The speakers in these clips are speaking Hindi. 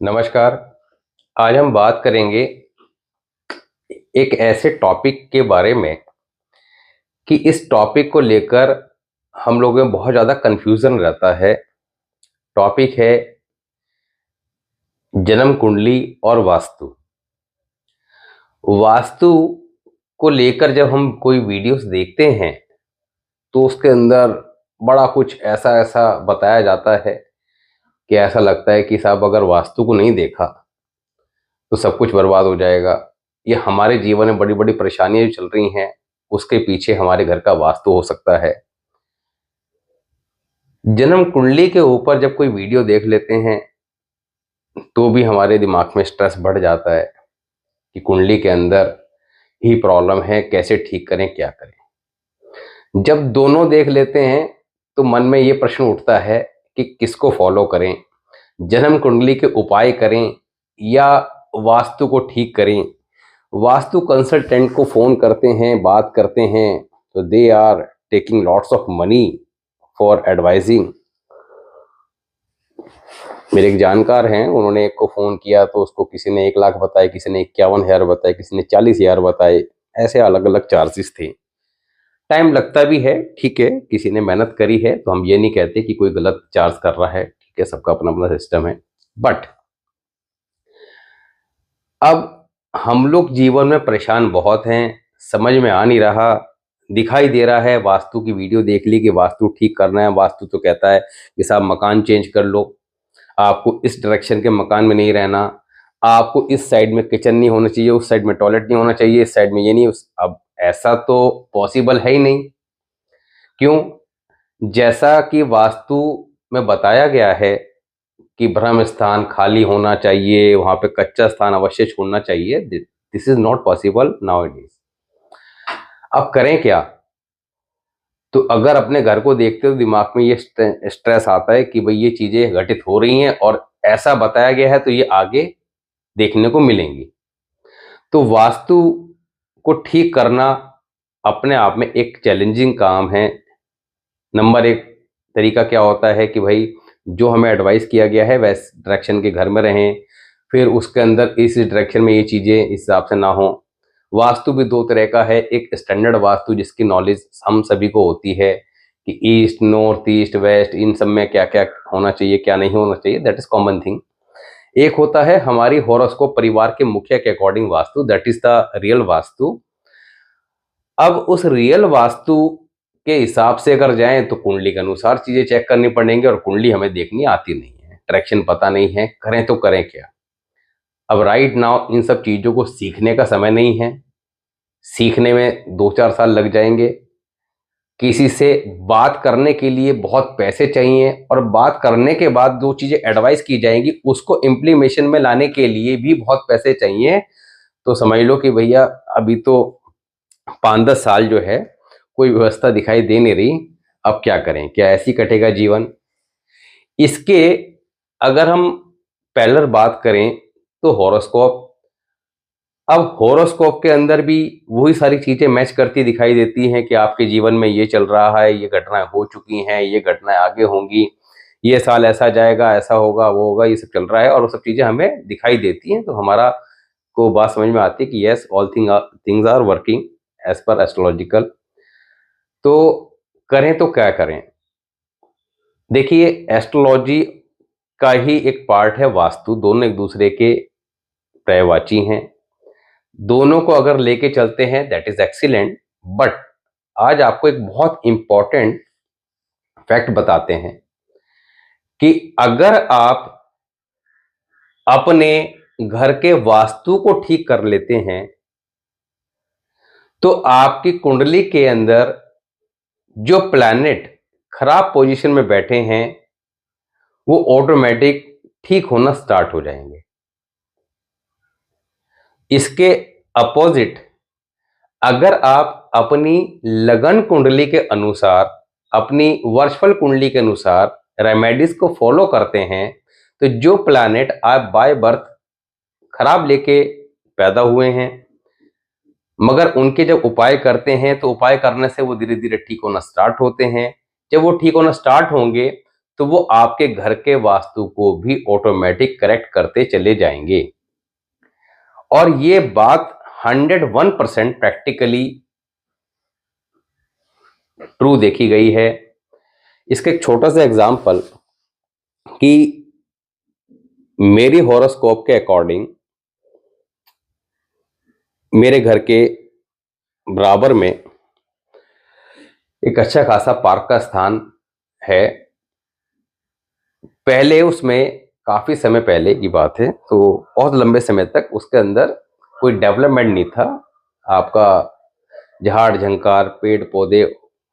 नमस्कार। आज हम बात करेंगे एक ऐसे टॉपिक के बारे में कि इस टॉपिक को लेकर हम लोगों में बहुत ज़्यादा कन्फ्यूज़न रहता है। टॉपिक है जन्म कुंडली और वास्तु। वास्तु को लेकर जब हम कोई वीडियोस देखते हैं तो उसके अंदर बड़ा कुछ ऐसा-ऐसा बताया जाता है कि ऐसा लगता है कि साहब अगर वास्तु को नहीं देखा तो सब कुछ बर्बाद हो जाएगा। ये हमारे जीवन में बड़ी-बड़ी परेशानियाँ जो चल रही हैं, उसके पीछे हमारे घर का वास्तु हो सकता है। जन्म कुंडली के ऊपर जब कोई वीडियो देख लेते हैं, तो भी हमारे दिमाग में स्ट्रेस बढ़ जाता है कि कुंडली के अंदर ही प्रॉब्लम है, कैसे ठीक करें, क्या करें? जब दोनों देख लेते हैं, तो मन में ये प्रश्न उठता है कि किसको फॉलो करें? जन्म कुंडली के उपाय करें या वास्तु को ठीक करें? वास्तु कंसल्टेंट को फ़ोन करते हैं, बात करते हैं, तो they are taking lots of money for advising. मेरे एक जानकार हैं, उन्होंने एक को फ़ोन किया तो उसको किसी ने 1 लाख बताए, किसी ने 51,000 बताए, किसी ने 40,000 बताए, ऐसे अलग-अलग चार्जेस थे। टाइम लगता भी है, ठीक है, किसी ने मेहनत करी है, तो हम ये नहीं कहते कि कोई गलत चार्ज कर रहा है, ठीक है, सबका अपना-अपना सिस्टम है। बट अब हम लोग जीवन में परेशान बहुत हैं, समझ में आ नहीं रहा, दिखाई दे रहा है, वास्तु की वीडियो देख ली कि वास्तु ठीक करना है, वास्तु तो कहता है कि साहब मकान चेंज कर लो, आपको इस डायरेक्शन के मकान में नहीं रहना, आपको इस साइड में किचन नहीं होना चाहिए, उस साइड में टॉयलेट नहीं होना चाहिए, इस साइड में ये नहीं उस अब ऐसा तो पॉसिबल है ही नहीं। क्यों? जैसा कि वास्तु में बताया गया है कि ब्रह्म स्थान खाली होना चाहिए, वहाँ पे कच्चा स्थान अवश्य छोड़ना चाहिए। This is not possible nowadays. अब करें क्या? तो अगर अपने घर को देखते हो दिमाग में ये स्ट्रेस आता है कि भई ये चीज़ें घटित हो रही हैं और ऐसा बताया गया है तो ये आगे देखने को मिलेंगी। तो वास्तु को ठीक करना अपने आप में एक चैलेंजिंग काम है। नंबर 1 तरीका क्या होता है कि भाई जो हमें एडवाइस किया गया है वैस डायरेक्शन के घर में रहें, फिर उसके अंदर इस डायरेक्शन में ये चीज़ें इस हिसाब से ना हो। वास्तु भी 2 तरह का है, एक स्टैंडर्ड वास्तु जिसकी नॉलेज हम सभी को होती है कि ईस्ट, नॉर्थ, ईस्ट, वेस्ट इन सब में क्या-क्या होना चाहिए, क्या नहीं होना चाहिए, दैट इज़ कॉमन थिंग। एक होता है हमारी हॉरोस्कोप परिवार के मुखिया के according vastu, that is the real vastu. अब उस रियल वास्तु के हिसाब से अगर जाएँ तो कुंडली के अनुसार चीज़ें चेक करनी पड़ेंगी और कुंडली हमें देखनी आती नहीं है, डायरेक्शन पता नहीं है, करें तो करें क्या? अब राइट नाउ इन सब चीज़ों को सीखने का समय नहीं है, सीखने में 2-4 साल लग जाएँगे, किसी से बात करने के लिए बहुत पैसे चाहिए और बात करने के बाद जो चीज़ें एडवाइस की जाएँगी उसको इम्प्लीमेशन में लाने के लिए भी बहुत पैसे चाहिए। तो समझ लो कि भैया अभी तो 5-10 साल जो है कोई व्यवस्था दिखाई दे नहीं रही। अब क्या करें? क्या ऐसे ही कटेगा जीवन? इसके अगर हम पैरेलल बात करें तो हॉरोस्कोप। अब हॉरोस्कोप के अंदर भी वही सारी चीज़ें मैच करती दिखाई देती हैं कि आपके जीवन में ये चल रहा है, ये घटनाएँ हो चुकी हैं, ये घटनाएँ आगे होंगी, ये साल ऐसा जाएगा, ऐसा होगा, वो होगा, ये सब चल रहा है और वो सब चीज़ें हमें दिखाई देती हैं। तो हमारा को बात समझ में आती है कि yes all things are working as per astrological. तो करें तो क्या करें? देखिए एस्ट्रोलॉजी का ही एक पार्ट है वास्तु, दोनों एक दूसरे के पर्यायवाची हैं। दोनों को अगर लेके चलते हैं दैट इज़ एक्सीलेंट। बट आज आपको एक बहुत इम्पोर्टेंट फैक्ट बताते हैं कि अगर आप अपने घर के वास्तु को ठीक कर लेते हैं, तो आपकी कुंडली के अंदर जो प्लैनेट खराब पोजीशन में बैठे हैं, वो ऑटोमेटिक ठीक होना स्टार्ट हो जाएँगे। इसके अपोज़िट अगर आप अपनी लगन कुंडली के अनुसार, अपनी वर्चफल कुंडली के अनुसार रेमेडीज़ को फ़ॉलो करते हैं, तो जो प्लैनेट आप बाय बर्थ खराब लेके पैदा हुए हैं, मगर उनके जब उपाय करते हैं, तो उपाय करने से वो धीरे-धीरे ठीक होना स्टार्ट होते हैं। जब वो ठीक होना स्टार्ट होंगे, तो वो आपके घर के वास्तु को भी ऑटोमेटिक करेक्ट करते चले जाएंगे। और ये बात 101% प्रैक्टिकली ट्रू देखी गई है। इसका एक छोटा सा एग्जांपल कि मेरी हॉरोस्कोप के अकॉर्डिंग मेरे घर के बराबर में एक अच्छा खासा पार्क का स्थान है। पहले उसमें काफी समय पहले की बात है, तो बहुत लंबे समय तक उसके अंदर कोई डेवलपमेंट नहीं था। आपका झाड़ झंकार पेड़ पौधे,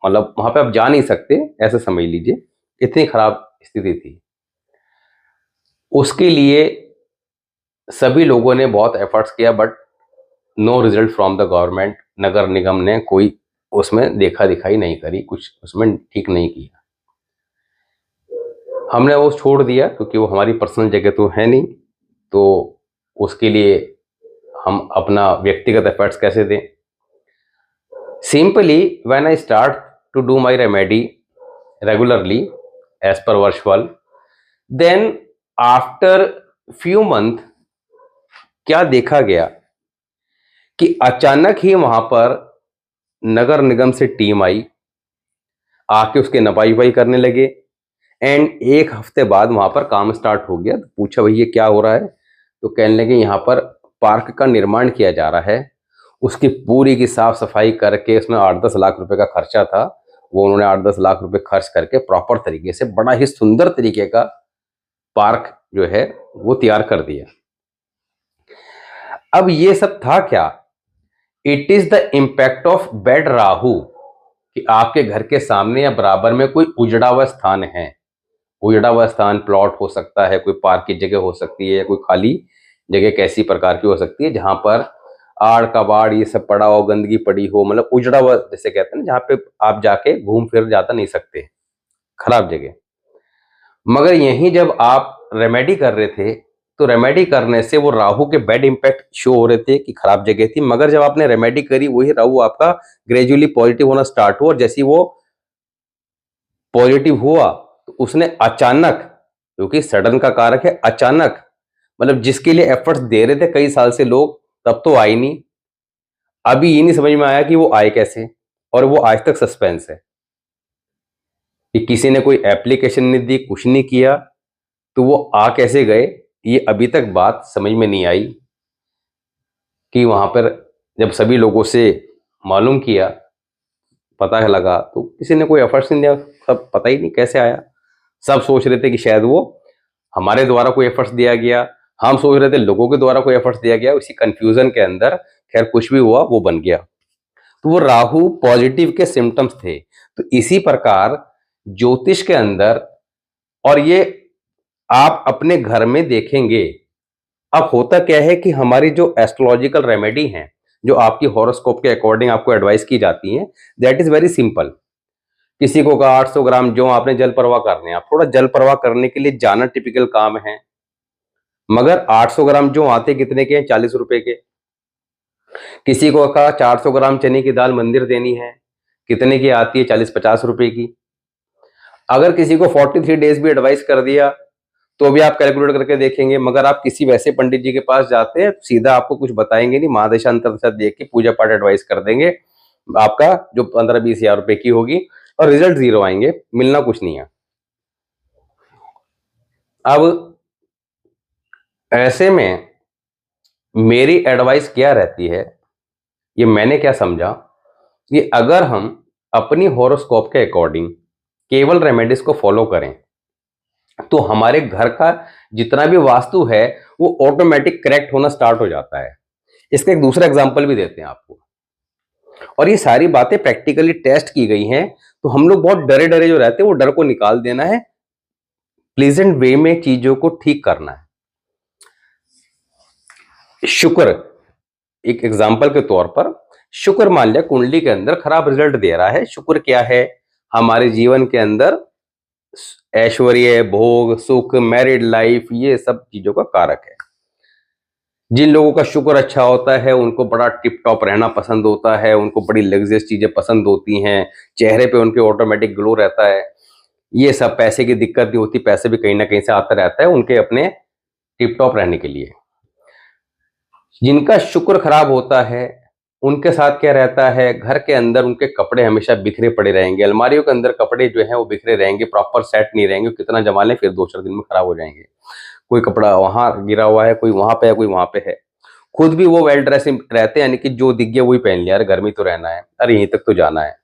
मतलब वहां पे आप जा नहीं सकते, ऐसे समझ लीजिए, इतनी खराब स्थिति थी। उसके लिए सभी लोगों ने बहुत एफर्ट्स किया, but no result from the government. नगर निगम ने कोई उसमें देखा दिखाई नहीं करी, कुछ उसमें ठीक नहीं किया। हमने वो छोड़ दिया क्योंकि वो हमारी पर्सनल जगह तो है नहीं, तो उसके लिए हम अपना व्यक्तिगत एफर्ट्स कैसे दें। Simply when I start to do my remedy regularly as per virtual, then after few month क्या देखा गया कि अचानक ही वहां पर नगर निगम से टीम आई, आके उसके नपाई वाई करने लगे। एंड एक हफ्ते बाद वहां पर काम स्टार्ट हो गया। तो पूछा भैया क्या हो रहा है, तो कहने लगे यहाँ पर पार्क का निर्माण किया जा रहा है। उसकी पूरी की साफ सफाई करके उसमें 8-10 लाख रुपए का खर्चा था, वो उन्होंने 8-10 लाख रुपए खर्च करके प्रॉपर तरीके से बड़ा ही सुंदर तरीके का पार्क जो है वो तैयार कर दिया। अब ये सब था क्या? It is the impact of bad Rahu, कि आपके घर के सामने या बराबर में कोई उजड़ा हुआ स्थान है। उजड़ा हुआ स्थान प्लॉट हो सकता है, कोई पार्क की जगह हो सकती है, कोई खाली जगह कैसी प्रकार की हो सकती है जहां पर आड़ कबाड़ ये सब पड़ा हो, गंदगी पड़ी हो, मतलब उजड़ा हुआ जैसे कहते हैं ना, जहाँ पे आप जाके घूम फिर जाता नहीं सकते, खराब जगह। मगर यहीं जब आप रेमेडी कर रहे थे, तो रेमेडी करने से वो राहु के बैड इंपैक्ट शो हो रहे थे कि खराब जगह थी। मगर जब आपने रेमेडी करी, वही राहु आपका ग्रेजुअली पॉजिटिव होना स्टार्ट हुआ, और जैसे वो पॉजिटिव हुआ तो उसने अचानक, क्योंकि सडन का कारक है अचानक, मतलब जिसके लिए एफर्ट्स दे रहे थे कई साल से लोग, तब तो आई नहीं। अभी ये नहीं समझ में आया कि वो आए कैसे, और वो आज तक सस्पेंस है कि किसी ने कोई एप्लीकेशन नहीं दी, कुछ नहीं किया, तो वो आ कैसे गए, ये अभी तक बात समझ में नहीं आई। कि वहां पर जब सभी लोगों से मालूम किया, पता है लगा, तो किसी ने कोई एफर्ट्स नहीं दिया, सब पता ही नहीं कैसे आया। सब सोच रहे थे कि शायद वो हमारे द्वारा कोई एफर्ट्स दिया गया, हम सोच रहे थे लोगों के द्वारा कोई एफर्ट्स दिया गया। उसी कंफ्यूजन के अंदर खैर कुछ भी हुआ, वो बन गया। तो वो राहु पॉजिटिव के सिम्टम्स थे। तो इसी प्रकार ज्योतिष के अंदर, और ये आप अपने घर में देखेंगे। अब होता क्या है कि हमारी जो एस्ट्रोलॉजिकल रेमेडी हैं, जो आपकी हॉरोस्कोप के अकॉर्डिंग आपको एडवाइस की जाती हैं, दैट इज वेरी सिंपल। किसी को कहा 800 ग्राम जो आपने जल प्रवाह करने, आप थोड़ा जल प्रवाह करने के लिए जाना टिपिकल काम है। मगर 800 ग्राम जो आते कितने के हैं? 40 रुपए के। किसी को कहा 400 ग्राम चने की दाल मंदिर देनी है, कितने की आती है? 40-50 रुपए की। अगर किसी को 43 डेज भी एडवाइस कर दिया, तो भी आप कैलकुलेट करके देखेंगे। मगर आप किसी वैसे पंडित जी के पास जाते हैं, सीधा आपको कुछ बताएंगे नहीं, महादशा अंतरदशा देख के पूजा पाठ एडवाइस कर देंगे, आपका जो 15-20 हजार रुपए की होगी, और रिजल्ट जीरो आएंगे, मिलना कुछ नहीं है। अब ऐसे में मेरी एडवाइस क्या रहती है, ये मैंने क्या समझा कि अगर हम अपनी हॉरोस्कोप के अकॉर्डिंग केवल रेमेडीज को फॉलो करें, तो हमारे घर का जितना भी वास्तु है वो ऑटोमेटिक करेक्ट होना स्टार्ट हो जाता है। इसका एक दूसरा एग्जांपल भी देते हैं आपको, और ये सारी बातें प्रैक्टिकली टेस्ट की गई हैं। तो हम लोग बहुत डरे डरे जो रहते हैं, वो डर को निकाल देना है, प्लीजेंट वे में चीजों को ठीक करना है। शुक्र एक एग्जांपल के तौर पर, शुक्र मान लिया कुंडली के अंदर खराब रिजल्ट दे रहा है। शुक्र क्या है? हमारे जीवन के अंदर ऐश्वर्य, भोग, सुख, मैरिड लाइफ, ये सब चीजों का कारक है। जिन लोगों का शुक्र अच्छा होता है उनको बड़ा टिप टॉप रहना पसंद होता है, उनको बड़ी लग्जरियस चीजें पसंद होती हैं, चेहरे पे उनके ऑटोमेटिक ग्लो रहता है। ये सब पैसे की दिक्कत नहीं होती, पैसे भी कहीं ना कहीं से आता रहता है उनके अपने टिप टॉप रहने के लिए। जिनका शुक्र खराब होता है उनके साथ क्या रहता है, घर के अंदर उनके कपड़े हमेशा बिखरे पड़े रहेंगे, अलमारियों के अंदर कपड़े जो है वो बिखरे रहेंगे, प्रॉपर सेट नहीं रहेंगे, कितना जमा लें फिर 2-4 दिन में खराब हो जाएंगे। कोई कपड़ा वहां गिरा हुआ है, कोई वहां पे है, कोई वहां पे है। खुद भी वो वेल ड्रेस रहते हैं, यानी कि जो दिख गया वही पहन लिया, अरे घर में तो रहना है, अरे यहीं तक तो जाना है,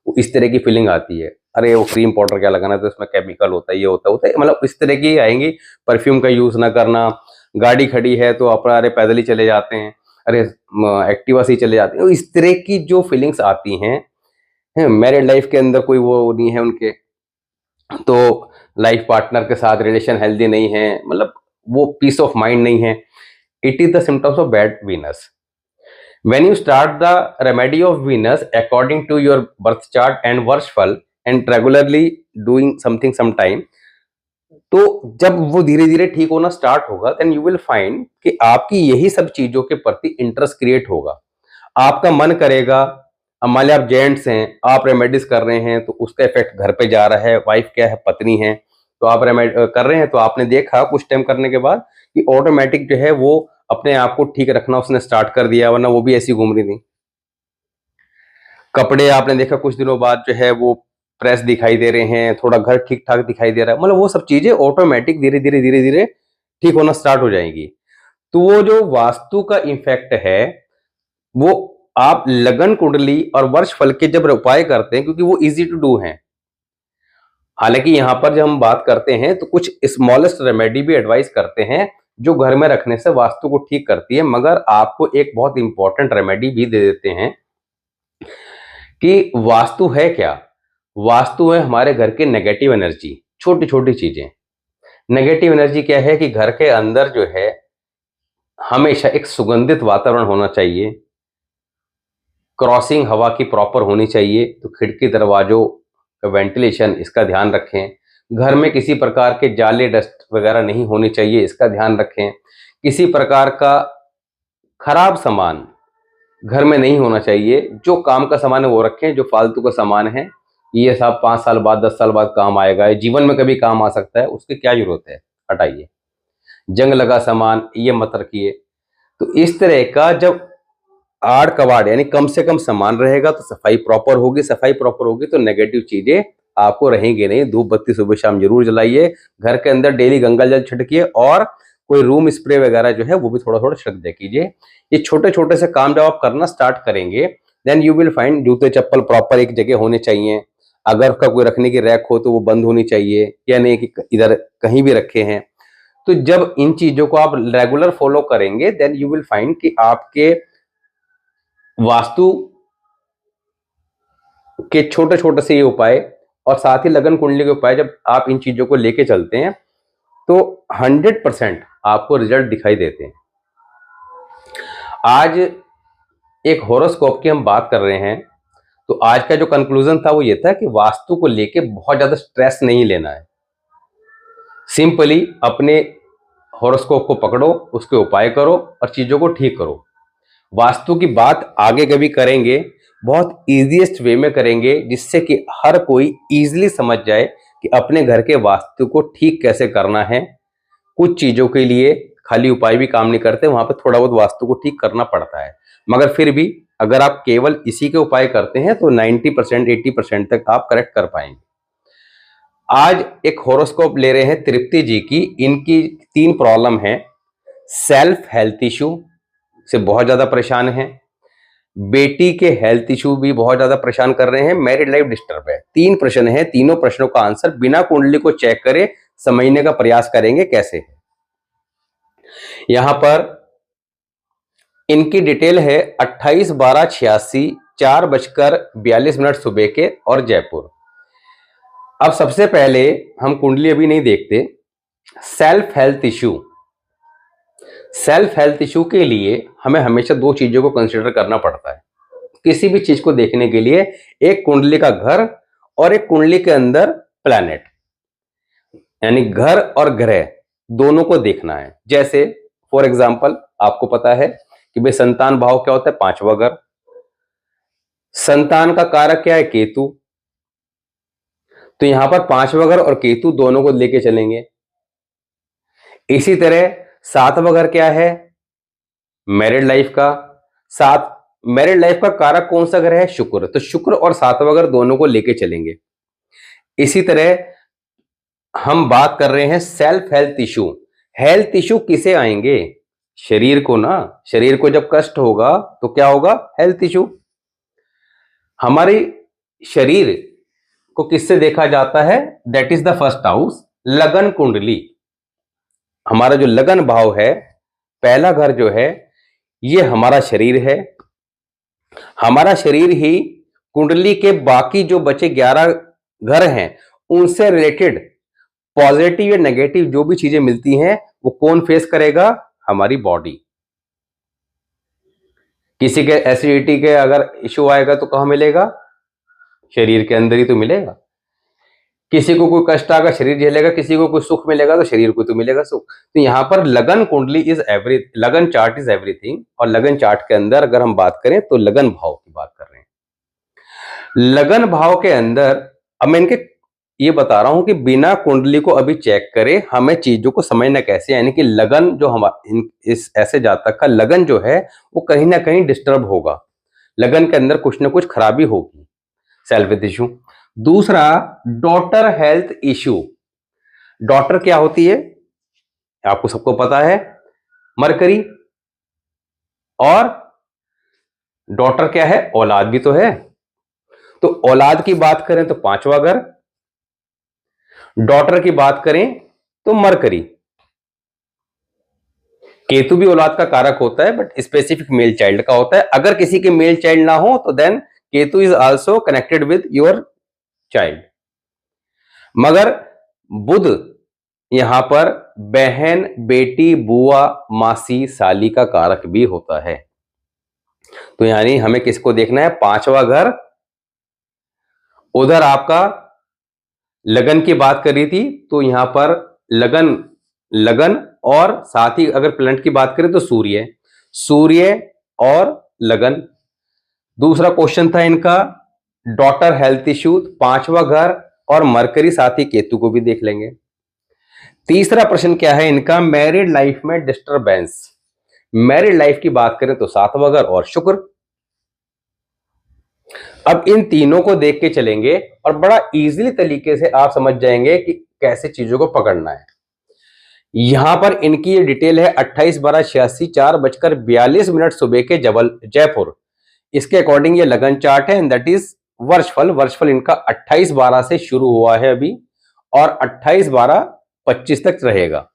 वो इस तरह की फीलिंग आती है। अरे वो क्रीम पाउडर क्या लगाना, तो उसमें केमिकल होता है, ये होता है, मतलब इस तरह की आएंगी। परफ्यूम का यूज ना करना, गाड़ी खड़ी है तो अपना अरे पैदल ही चले जाते हैं, अरे एक्टिवा से ही चले जाते हैं, इस तरह की जो फीलिंग्स आती हैं मैरिड लाइफ के अंदर कोई वो नहीं है उनके, तो लाइफ पार्टनर के साथ रिलेशन हेल्दी नहीं है, मतलब वो पीस ऑफ माइंड नहीं है। It is the symptoms of bad Venus. When you start the remedy of Venus according to your birth chart and Varshfal and regularly doing something sometime, तो जब वो धीरे धीरे ठीक होना स्टार्ट होगा देन यू विल फाइंड कि आपकी यही सब चीजों के प्रति इंटरेस्ट क्रिएट होगा। आपका मन करेगा, अब मान लिया आप जेंट्स हैं, आप रेमेडीज कर रहे हैं तो उसका इफेक्ट घर पे जा रहा है, वाइफ क्या है, पत्नी है, तो आप रेमेड कर रहे हैं तो आपने देखा कुछ टाइम करने के बाद कि ऑटोमेटिक जो है वो अपने आप को ठीक रखना उसने स्टार्ट कर दिया, वरना वो भी ऐसी घूम रही थी। कपड़े आपने देखा कुछ दिनों बाद जो है वो प्रेस दिखाई दे रहे हैं, थोड़ा घर ठीक ठाक दिखाई दे रहा है, मतलब वो सब चीजें ऑटोमेटिक धीरे धीरे ठीक होना स्टार्ट हो जाएंगी। तो वो जो वास्तु का इफेक्ट है वो आप लगन कुंडली और वर्ष फल के जब उपाय करते हैं, क्योंकि वो इजी टू डू है। हालांकि यहां पर जब हम बात करते हैं तो कुछ स्मॉलेस्ट रेमेडी भी एडवाइस करते हैं जो घर में रखने से वास्तु को ठीक करती है, मगर आपको एक बहुत इंपॉर्टेंट रेमेडी भी दे देते हैं कि वास्तु है क्या। वास्तु है हमारे घर के नेगेटिव एनर्जी, छोटी छोटी चीजें। नेगेटिव एनर्जी क्या है कि घर के अंदर जो है हमेशा एक सुगंधित वातावरण होना चाहिए, क्रॉसिंग हवा की प्रॉपर होनी चाहिए, तो खिड़की दरवाजों का वेंटिलेशन इसका ध्यान रखें। घर में किसी प्रकार के जाले डस्ट वगैरह नहीं होनी चाहिए, इसका ध्यान रखें। किसी प्रकार का खराब सामान घर में नहीं होना चाहिए, जो काम का सामान है वो रखें, जो फालतू का सामान है ये सब 5 साल बाद 10 साल बाद काम आएगा, जीवन में कभी काम आ सकता है, उसकी क्या जरूरत है, हटाइए। जंग लगा सामान ये मत रखिए। तो इस तरह का जब आड़ कबाड़ यानी कम से कम सामान रहेगा तो सफाई प्रॉपर होगी, सफाई प्रॉपर होगी तो नेगेटिव चीजें आपको रहेंगी नहीं। धूप बत्ती सुबह शाम जरूर जलाइए, घर के अंदर डेली गंगा जल छिड़किए, और कोई रूम स्प्रे वगैरह जो है वो भी थोड़ा थोड़ा छिड़क दे कीजिए। ये छोटे छोटे से काम जब आप करना स्टार्ट करेंगे देन यू विल फाइंड जूते चप्पल प्रॉपर एक जगह होने चाहिए। अगर उसका कोई रखने की रैक हो तो वो बंद होनी चाहिए, या नहीं कि इधर कहीं भी रखे हैं। तो जब इन चीजों को आप रेगुलर फॉलो करेंगे देन यू विल फाइंड कि आपके वास्तु के छोटे छोटे से ये उपाय और साथ ही लगन कुंडली के उपाय जब आप इन चीजों को लेके चलते हैं तो 100% आपको रिजल्ट दिखाई देते हैं। आज एक हॉरोस्कोप की हम बात कर रहे हैं, तो आज का जो कंक्लूजन था वो ये था कि वास्तु को लेके बहुत ज्यादा स्ट्रेस नहीं लेना है। सिंपली अपने हॉरोस्कोप को पकड़ो, उसके उपाय करो और चीजों को ठीक करो। वास्तु की बात आगे कभी करेंगे, बहुत इजीएस्ट वे में करेंगे जिससे कि हर कोई इजीली समझ जाए कि अपने घर के वास्तु को ठीक कैसे करना है। कुछ चीजों के लिए खाली उपाय भी काम नहीं करते, वहां पे थोड़ा बहुत वास्तु को ठीक करना पड़ता है, मगर फिर भी अगर आप केवल इसी के उपाय करते हैं तो 90% 80% तक आप करेक्ट कर पाएंगे। आज एक हॉरोस्कोप ले रहे हैं तृप्ति जी की। इनकी 3 प्रॉब्लम है। सेल्फ हेल्थ इशू से बहुत ज्यादा परेशान है, बेटी के हेल्थ इशू भी बहुत ज्यादा परेशान कर रहे हैं, मैरिड लाइफ डिस्टर्ब है। 3 प्रश्न है, तीनों प्रश्नों का आंसर बिना कुंडली को चेक करे समझने का प्रयास करेंगे कैसे है। यहां पर इनकी डिटेल है 28/12/86 4:42 सुबह के और जयपुर। अब सबसे पहले हम कुंडली अभी नहीं देखते। Self health issue, self health issue के लिए हमें हमेशा 2 चीजों को कंसिडर करना पड़ता है किसी भी चीज को देखने के लिए। एक कुंडली का घर और एक कुंडली के अंदर प्लैनेट, यानी घर और ग्रह दोनों को देखना है। जैसे फॉर एग्जांपल आपको पता है कि भाई संतान भाव क्या होता है, 5वां घर। संतान का कारक क्या है, केतु। तो यहां पर पांचवा घर और केतु दोनों को लेके चलेंगे। इसी तरह सातवां घर क्या है? मैरिड लाइफ का। सात मैरिड लाइफ का कारक कौन सा घर है? शुक्र। तो शुक्र और सातवां घर दोनों को लेके चलेंगे। इसी तरह हम बात कर रहे हैं self health issue. Health issue किसे आएंगे? शरीर को ना। शरीर को जब कष्ट होगा तो क्या होगा? Health issue. हमारे शरीर को किससे देखा जाता है? That is the first house, लगन कुंडली। हमारा जो लगन भाव है, पहला घर जो है, ये हमारा शरीर है। हमारा शरीर ही कुंडली के बाकी जो बचे 11 घर हैं उनसे रिलेटेड पॉजिटिव या नेगेटिव जो भी चीजें मिलती हैं वो कौन फेस करेगा? हमारी बॉडी। किसी के एसिडिटी के अगर इश्यू आएगा तो कहां मिलेगा? शरीर के अंदर ही तो मिलेगा। किसी को कोई कष्ट आएगा शरीर झेलेगा, किसी को कोई सुख मिलेगा तो शरीर को तो मिलेगा सुख। तो यहां पर लगन कुंडली लगन चार्ट इज एवरीथिंग। और लगन चार्ट के अंदर अगर हम बात करें तो लगन भाव की बात कर रहे हैं। लगन भाव के अंदर अब मैं इनके ये बता रहा हूं कि बिना कुंडली को अभी चेक करे हमें चीजों को समझना कैसे, यानी कि लगन जो हमारा इस ऐसे जातक का लगन जो है वो कहीं ना कहीं डिस्टर्ब होगा। लगन के अंदर कुछ ना कुछ खराबी होगी, सेल्फ इश्यू। दूसरा, डॉटर हेल्थ इश्यू। डॉटर क्या होती है? आपको सबको पता है, मरकरी। और डॉटर क्या है? औलाद भी तो है। तो औलाद की बात करें तो पांचवा घर, डॉटर की बात करें तो मरकरी। केतु भी औलाद का कारक होता है बट स्पेसिफिक मेल चाइल्ड का होता है। अगर किसी के मेल चाइल्ड ना हो तो then Ketu is also connected with your child. मगर बुध यहां पर बहन, बेटी, बुआ, मासी, साली का कारक भी होता है। तो यानी हमें किसको देखना है? पांचवा घर। उधर आपका लगन की बात करी थी तो यहां पर लगन लगन और साथ ही अगर प्लैनेट की बात करें तो सूर्य। सूर्य और लगन। दूसरा क्वेश्चन था इनका डॉटर हेल्थ इश्यू, पांचवा घर और मरकरी, साथ ही केतु को भी देख लेंगे। तीसरा प्रश्न क्या है इनका? मैरिड लाइफ में डिस्टरबेंस। मैरिड लाइफ की बात करें तो सातवां घर और शुक्र। अब इन तीनों को देख के चलेंगे और बड़ा इजीली तरीके से आप समझ जाएंगे कि कैसे चीजों को पकड़ना है। यहां पर इनकी ये डिटेल है 28/12/86 4:42 सुबह के जयपुर। इसके अकॉर्डिंग ये लगन चार्ट है एंड दैट इज वर्षफल। वर्षफल इनका 28/12 से शुरू हुआ है अभी और 28/12/25 तक रहेगा।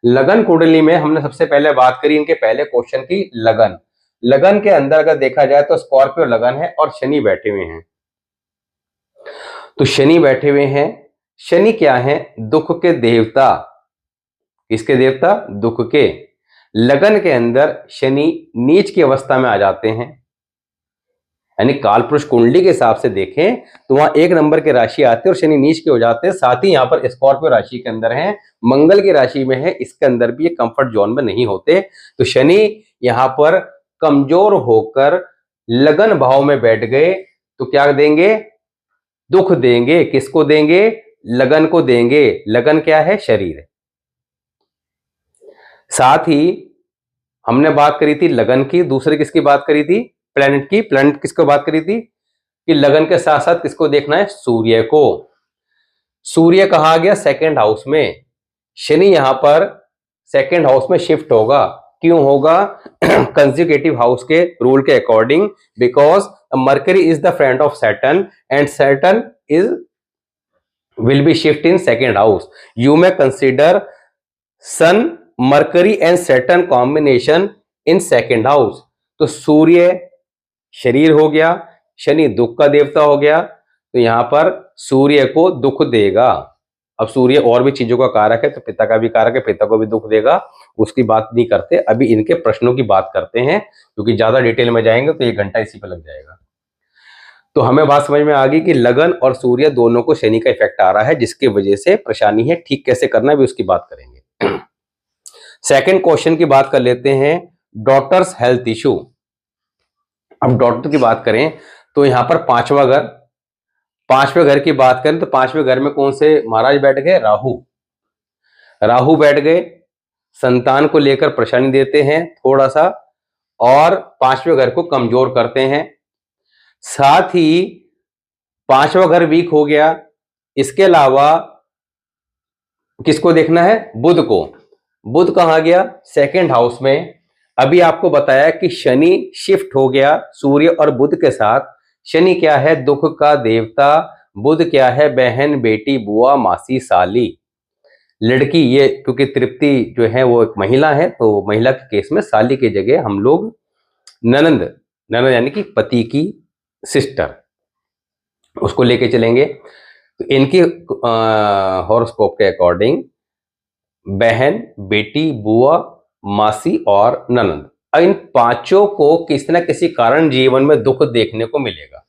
लगन कुंडली में हमने सबसे पहले बात करी इनके पहले क्वेश्चन की, लगन। लगन के अंदर अगर देखा जाए तो स्कॉर्पियो लगन है और शनि बैठे हुए हैं। तो शनि बैठे हुए हैं। शनि क्या है? दुख के देवता। किसके देवता? दुख के। लगन के अंदर शनि नीच की अवस्था में आ जाते हैं, यानी कालपुरुष कुंडली के हिसाब से देखें तो वहां 1 नंबर के राशि आते हैं और शनि नीच के हो जाते हैं। साथ ही यहां पर स्कॉर्पियो राशि के अंदर है, मंगल की राशि में है, इसके अंदर भी ये कंफर्ट जोन में नहीं होते। तो शनि यहां पर कमजोर होकर लगन भाव में बैठ गए तो क्या देंगे? दुख देंगे। किसको देंगे? लगन को देंगे। लगन क्या है? शरीर। साथ ही हमने बात करी थी लगन की, दूसरे किसकी बात करी थी? प्लैनेट की। प्लैनेट किसको बात करी थी कि लगन के साथ साथ किसको देखना है? सूर्य को। सूर्य कहा आ गया? सेकंड हाउस में। शनि यहां पर सेकंड हाउस में शिफ्ट होगा। क्यों होगा? कंसेक्यूटिव हाउस के रूल के according, because Mercury is the friend of Saturn and Saturn is will be shift in second house. You may consider sun, Mercury and Saturn combination in second house. तो सूर्य शरीर हो गया, शनि दुख का देवता हो गया, तो यहां पर सूर्य को दुख देगा। अब सूर्य और भी चीजों का कारक है तो पिता का भी कारक है, पिता को भी दुख देगा। उसकी बात नहीं करते, अभी इनके प्रश्नों की बात करते हैं क्योंकि ज्यादा डिटेल में जाएंगे तो 1 घंटा इसी पे लग जाएगा। तो हमें बात समझ में आ गई कि लगन और सूर्य दोनों को शनि का इफेक्ट आ रहा है जिसकी वजह से परेशानी है। ठीक कैसे करना है भी उसकी बात करेंगे। सेकंड क्वेश्चन की बात कर लेते हैं, डॉटर्स हेल्थ इशू। अब डॉटर की बात करें तो यहां पर पांचवा घर, पांचवें घर की बात करें तो पांचवें घर में कौन से महाराज बैठ गए? राहु। राहु बैठ गए, संतान को लेकर परेशानी देते हैं थोड़ा सा, और पांचवें घर को कमजोर करते हैं। साथ ही पांचवा घर वीक हो गया। इसके अलावा किसको देखना है? बुध को। बुध कहां गया? सेकंड हाउस में। अभी आपको बताया कि शनि शिफ्ट हो गया सूर्य और बुध के साथ। शनि क्या है? दुख का देवता। बुध क्या है? बहन, बेटी, बुआ, मासी, साली, लड़की। ये क्योंकि तृप्ति जो है वो एक महिला है, तो महिला के केस में साली की जगह हम लोग ननंद, ननंद यानी कि पति की सिस्टर, उसको लेके चलेंगे। तो इनकी हॉरोस्कोप के अकॉर्डिंग बहन, बेटी, बुआ, मासी और ननंद, इन पांचों को किसी न किसी कारण जीवन में दुख देखने को मिलेगा।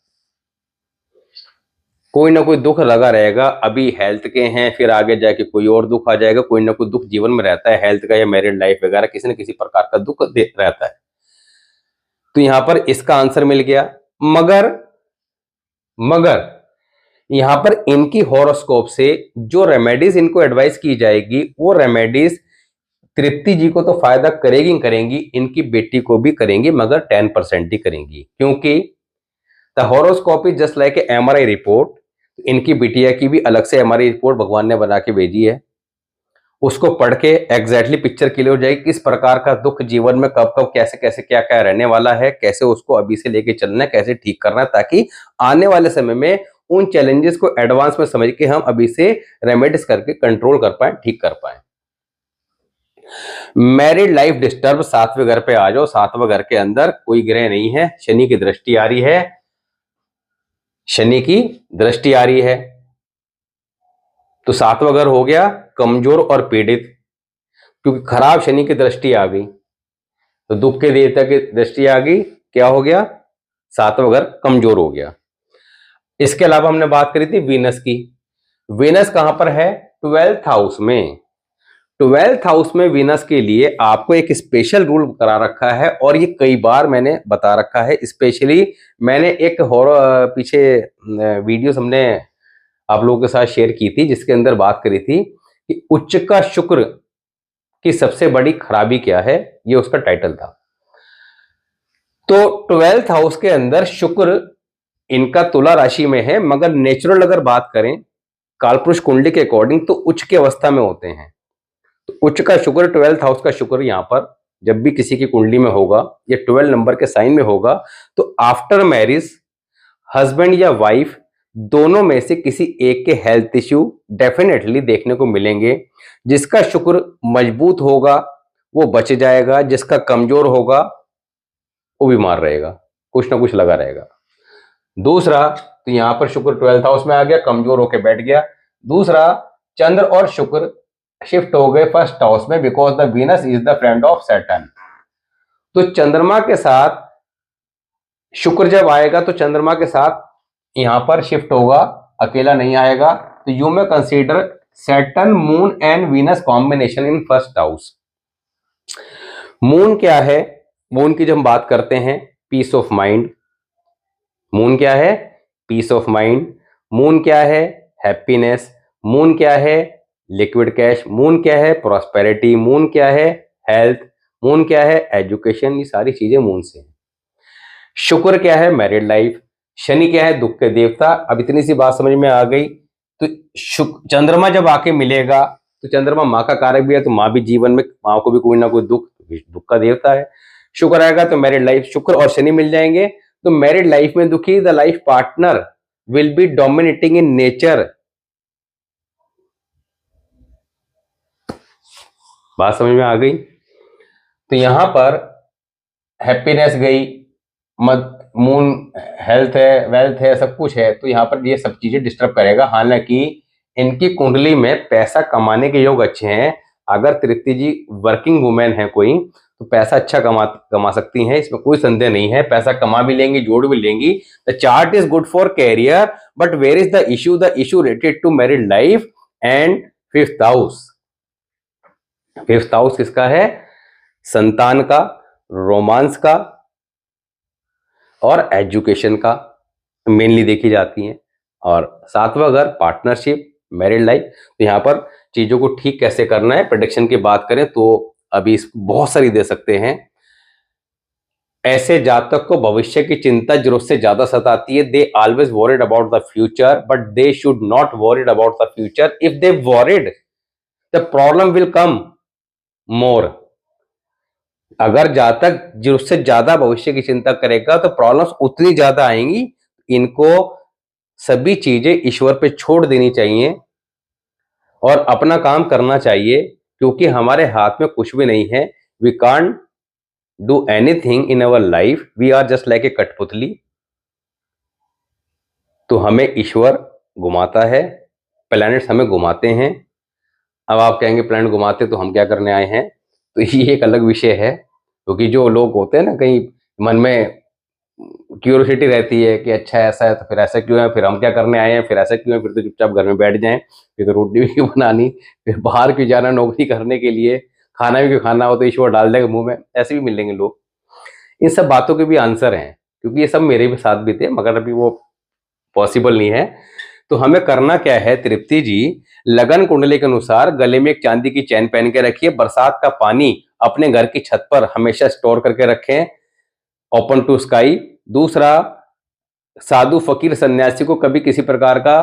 कोई ना कोई दुख लगा रहेगा। अभी हेल्थ के हैं, फिर आगे जाके कोई और दुख आ जाएगा। कोई ना कोई दुख जीवन में रहता है, हेल्थ का या मैरिड लाइफ वगैरह, किसी न किसी प्रकार का दुख रहता है। तो यहां पर इसका आंसर मिल गया। मगर यहां पर इनकी हॉरोस्कोप से जो रेमेडीज इनको एडवाइस की जाएगी, वो रेमेडीज तृप्ति जी को तो फायदा करेंगी, इनकी बेटी को भी करेंगी, मगर 10% ही करेंगी। क्योंकि the horoscope is just like A MRI report. इनकी बिटिया की भी अलग से MRI रिपोर्ट भगवान ने बना के भेजी है। उसको पढ़ के एग्जैक्टली पिक्चर क्लियर हो जाएगी, किस प्रकार का दुख जीवन में कब कब कैसे कैसे क्या क्या रहने वाला है, कैसे उसको अभी से लेके चलना है, कैसे ठीक करना है, ताकि आने वाले समय में उन चैलेंजेस को एडवांस में समझ के हम अभी से रेमेडीज करके कंट्रोल कर पाए, ठीक कर पाए। मैरिड लाइफ डिस्टर्ब, सातवें घर पे आ जाओ। सातवें घर के अंदर कोई ग्रह नहीं है, शनि की दृष्टि आ रही है, शनि की दृष्टि आ रही है। तो सातवां घर हो गया कमजोर और पीड़ित, क्योंकि खराब शनि की दृष्टि आ गई, तो दुख के देवता की दृष्टि आ गई, क्या हो गया? सातवां घर कमजोर हो गया। इसके अलावा हमने बात करी थी वीनस की। वीनस कहां पर है? 12th हाउस में। 12th हाउस में वीनस के लिए आपको एक स्पेशल रूल करा रखा है, और ये कई बार मैंने बता रखा है। स्पेशली मैंने एक पीछे वीडियोस हमने आप लोगों के साथ शेयर की थी, जिसके अंदर बात करी थी कि उच्च का शुक्र की सबसे बड़ी खराबी क्या है, ये उसका टाइटल था। तो 12th हाउस के अंदर शुक्र इनका तुला राशि में है, मगर नेचुरल अगर बात करें कालपुरुष कुंडली के अकॉर्डिंग तो उच्च की अवस्था में होते हैं। तो उच्च का शुक्र, 12th हाउस का शुक्र यहां पर जब भी किसी की कुंडली में होगा, या 12 नंबर के साइन में होगा, तो आफ्टर मैरिज हस्बैंड या वाइफ दोनों में से किसी एक के हेल्थ इश्यू डेफिनेटली देखने को मिलेंगे। जिसका शुक्र मजबूत होगा वो बच जाएगा, जिसका कमजोर होगा वो बीमार रहेगा, कुछ ना कुछ लगा रहेगा। दूसरा, तो यहां पर शुक्र 12th हाउस में आ गया, कमजोर होकर बैठ गया। दूसरा, चंद्र और शुक्र शिफ्ट हो गए फर्स्ट हाउस में, because the Venus is the friend of Saturn. तो चंद्रमा के साथ शुक्र जब आएगा तो चंद्रमा के साथ यहां पर शिफ्ट होगा, अकेला नहीं आएगा। तो यू में consider Saturn, moon and Venus combination in first house. Moon क्या है? मून की जब हम बात करते हैं, पीस ऑफ माइंड। मून क्या है? Piece of mind. मून क्या है? हैप्पीनेस। मून क्या है? Liquid cash. मून क्या है? प्रॉस्पेरिटी। मून क्या है? हेल्थ। मून क्या है? एजुकेशन। ये सारी चीजें मून से हैं। शुक्र क्या है? Married life. शनि क्या है? दुख के देवता। अब इतनी सी बात समझ में आ गई। तो चंद्रमा जब आके मिलेगा तो चंद्रमा माँ का कारक भी है, तो माँ भी जीवन में, माँ को भी कोई ना कोई दुख का देवता है। शुक्र आएगा तो मैरिड लाइफ, शुक्र और शनि मिल जाएंगे तो मैरिड लाइफ में दुखी, the life partner will be dominating in nature. बात समझ में आ गई? तो यहां पर हैप्पीनेस गई, मून हेल्थ है, वेल्थ है, सब कुछ है, तो यहाँ पर ये सब चीजें डिस्टर्ब करेगा। हालांकि इनकी कुंडली में पैसा कमाने के योग अच्छे हैं। अगर तृप्ति जी वर्किंग वुमेन है कोई, तो पैसा अच्छा कमा सकती हैं, इसमें कोई संदेह नहीं है। पैसा कमा भी लेंगी, जोड़ भी लेंगी। The chart is good for career, but where is the issue? The issue related to married life and 5th house. 5th house किसका है? संतान का, रोमांस का और एजुकेशन का मेनली देखी जाती हैं। और सातवां घर पार्टनरशिप, मैरिड लाइफ। तो यहाँ पर चीजों को ठीक कैसे करना है, प्रेडिक्शन की बात करें तो अभी बहुत सारी दे सकते हैं। ऐसे जातक को भविष्य की चिंता जरूरत से ज्यादा सताती है। They always worried about the future but they should not worried about the future. If they worried the problem will come more. अगर जातक जरूरत से ज्यादा भविष्य की चिंता करेगा तो प्रॉब्लम्स उतनी ज्यादा आएंगी। इनको सभी चीजें ईश्वर पे छोड़ देनी चाहिए और अपना काम करना चाहिए, क्योंकि हमारे हाथ में कुछ भी नहीं है। We can't do anything in our life, we are just like a कठपुतली। तो हमें ईश्वर घुमाता है, प्लैनेट्स हमें घुमाते हैं। अब आप कहेंगे प्लैनेट घुमाते तो हम क्या करने आए हैं, तो ये एक अलग विषय है। क्योंकि जो लोग होते हैं ना, कहीं मन में क्यूरियोसिटी रहती है कि अच्छा ऐसा है तो फिर ऐसा क्यों है, फिर हम क्या करने आए हैं, फिर ऐसा क्यों है, फिर तो चुपचाप घर में बैठ जाएं, फिर तो रोटी भी क्यों बनानी, फिर बाहर क्यों जाना नौकरी करने के लिए, खाना भी क्यों खाना हो तो ईश्वर डाल देगा मुंह में। ऐसे भी मिलेंगे लोग। इन सब बातों के भी आंसर हैं, क्योंकि ये सब मेरे भी साथ भी थे, मगर अभी वो पॉसिबल नहीं है। तो हमें करना क्या है तृप्ति जी, लगन कुंडली के अनुसार गले में एक चांदी की चैन पहन के रखिए। बरसात का पानी अपने घर की छत पर हमेशा स्टोर करके रखें, ओपन टू स्काई। दूसरा, साधु फकीर सन्यासी को कभी किसी प्रकार का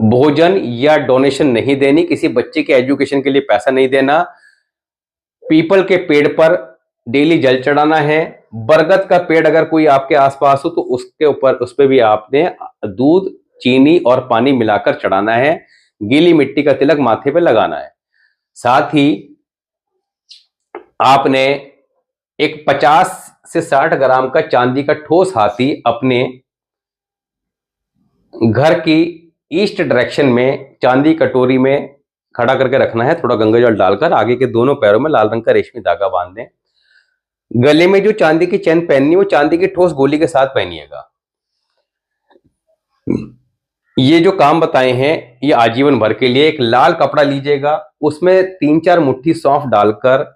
भोजन या डोनेशन नहीं देनी, किसी बच्चे के एजुकेशन के लिए पैसा नहीं देना। पीपल के पेड़ पर डेली जल चढ़ाना है। बरगद का पेड़ अगर कोई आपके आसपास हो तो उसके ऊपर उस पर भी आपने दूध, चीनी और पानी मिलाकर चढ़ाना है। गीली मिट्टी का तिलक माथे पे लगाना है। साथ ही आपने एक 50 से 60 ग्राम का चांदी का ठोस हाथी अपने घर की ईस्ट डायरेक्शन में चांदी कटोरी में खड़ा करके रखना है। थोड़ा गंगा जल डालकर आगे के दोनों पैरों में लाल रंग का रेशमी धागा बांध दें। गले में जो चांदी की चैन पहननी है वो चांदी की ठोस गोली के साथ पहनिएगा। ये जो काम बताए हैं ये आजीवन भर के लिए। एक लाल कपड़ा लीजिएगा, उसमें 3-4 मुट्ठी सौंफ डालकर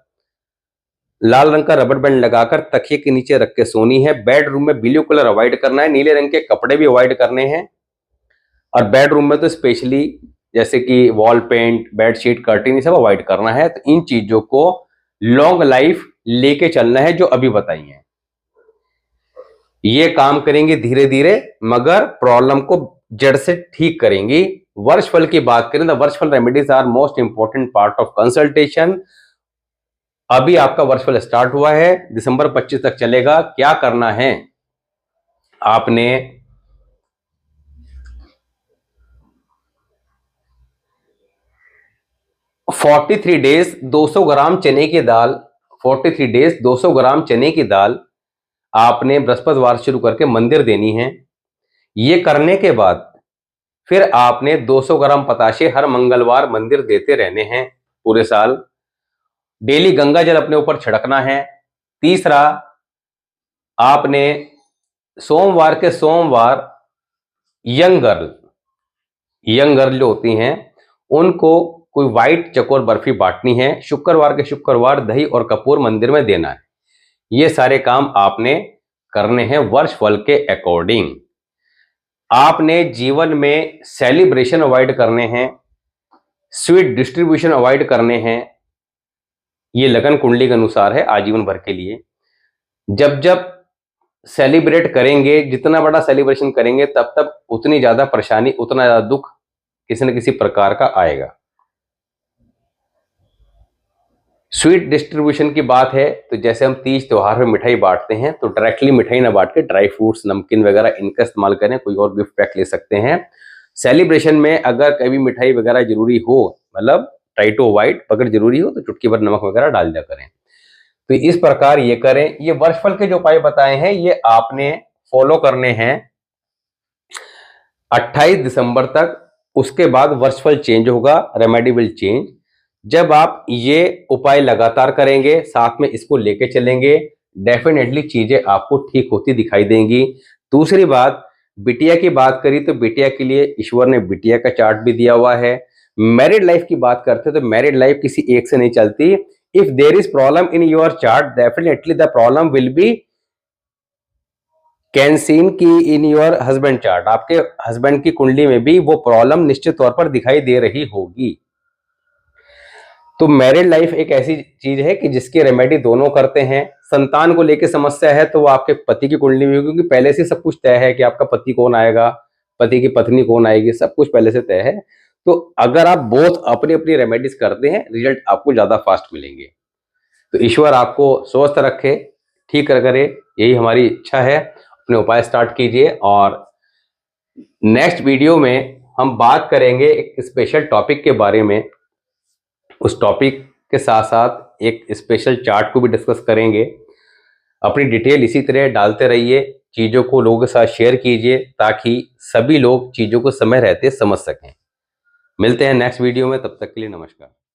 लाल रंग का रबर बैंड लगाकर तकिए के नीचे रख के सोनी है। बेडरूम में ब्लू कलर अवॉइड करना है, नीले रंग के कपड़े भी अवॉइड करने हैं। और बेडरूम में तो स्पेशली जैसे कि वॉल पेंट, बेडशीट, कर्टेन, ये सब अवॉइड करना है। तो इन चीजों को लॉन्ग लाइफ लेके चलना है जो अभी बताई है। ये काम करेंगे धीरे धीरे, मगर प्रॉब्लम को जड़ से ठीक करेंगी। वर्षफल की बात करें तो वर्षफल remedies are most important part of consultation. अभी आपका वर्षफल स्टार्ट हुआ है, दिसंबर 25 तक चलेगा। क्या करना है, आपने 43 डेज 200 ग्राम चने की दाल, 43 डेज 200 ग्राम चने की दाल आपने बृहस्पतिवार शुरू करके मंदिर देनी है। ये करने के बाद फिर आपने 200 ग्राम पताशे हर मंगलवार मंदिर देते रहने हैं पूरे साल। डेली गंगा जल अपने ऊपर छिड़कना है। तीसरा, आपने सोमवार के सोमवार यंग गर्ल जो होती हैं उनको कोई व्हाइट चकोर बर्फी बांटनी है। शुक्रवार के शुक्रवार दही और कपूर मंदिर में देना है। ये सारे काम आपने करने हैं वर्षफल के अकॉर्डिंग। आपने जीवन में सेलिब्रेशन अवॉइड करने हैं, स्वीट डिस्ट्रीब्यूशन अवॉइड करने हैं। ये लगन कुंडली के अनुसार है आजीवन भर के लिए। जब जब सेलिब्रेट करेंगे, जितना बड़ा सेलिब्रेशन करेंगे, तब तब उतनी ज्यादा परेशानी, उतना ज्यादा दुख किसी न किसी प्रकार का आएगा। स्वीट डिस्ट्रीब्यूशन की बात है तो जैसे हम तीज त्योहार में मिठाई बांटते हैं तो डायरेक्टली मिठाई ना बांट के ड्राई फ्रूट्स, नमकीन वगैरह इनका इस्तेमाल करें। कोई और गिफ्ट पैक ले सकते हैं। सेलिब्रेशन में अगर कभी मिठाई वगैरह जरूरी हो, मतलब ट्राई टू अवॉइड, अगर जरूरी हो तो चुटकी भर नमक वगैरह डाल दिया करें। तो इस प्रकार ये करें। ये वर्षफल के जो उपाय बताए हैं ये आपने फॉलो करने हैं 28 दिसंबर तक। उसके बाद वर्षफल चेंज होगा, रेमेडी विल चेंज। जब आप ये उपाय लगातार करेंगे, साथ में इसको लेके चलेंगे, डेफिनेटली चीजें आपको ठीक होती दिखाई देंगी। दूसरी बात, बिटिया की बात करी तो बिटिया के लिए ईश्वर ने बिटिया का चार्ट भी दिया हुआ है। मैरिड लाइफ की बात करते तो मैरिड लाइफ किसी एक से नहीं चलती। If there is problem in your chart, definitely the problem will be can seen की इन योर हस्बैंड चार्ट, आपके हस्बैंड की कुंडली में भी वो प्रॉब्लम निश्चित तौर पर दिखाई दे रही होगी। तो मैरिड लाइफ एक ऐसी चीज है कि जिसकी रेमेडी दोनों करते हैं। संतान को लेकर समस्या है तो वो आपके पति की कुंडली में होगी, क्योंकि पहले से सब कुछ तय है कि आपका पति कौन आएगा, पति की पत्नी कौन आएगी, सब कुछ पहले से तय है। तो अगर आप बोथ अपनी अपनी रेमेडीज करते हैं, रिजल्ट आपको ज्यादा फास्ट मिलेंगे। तो ईश्वर आपको स्वस्थ रखे, ठीक करे, यही हमारी इच्छा है। अपने उपाय स्टार्ट कीजिए, और नेक्स्ट वीडियो में हम बात करेंगे एक स्पेशल टॉपिक के बारे में। उस टॉपिक के साथ साथ एक स्पेशल चार्ट को भी डिस्कस करेंगे। अपनी डिटेल इसी तरह डालते रहिए, चीज़ों को लोगों के साथ शेयर कीजिए ताकि सभी लोग चीज़ों को समय रहते समझ सकें। मिलते हैं नेक्स्ट वीडियो में, तब तक के लिए नमस्कार।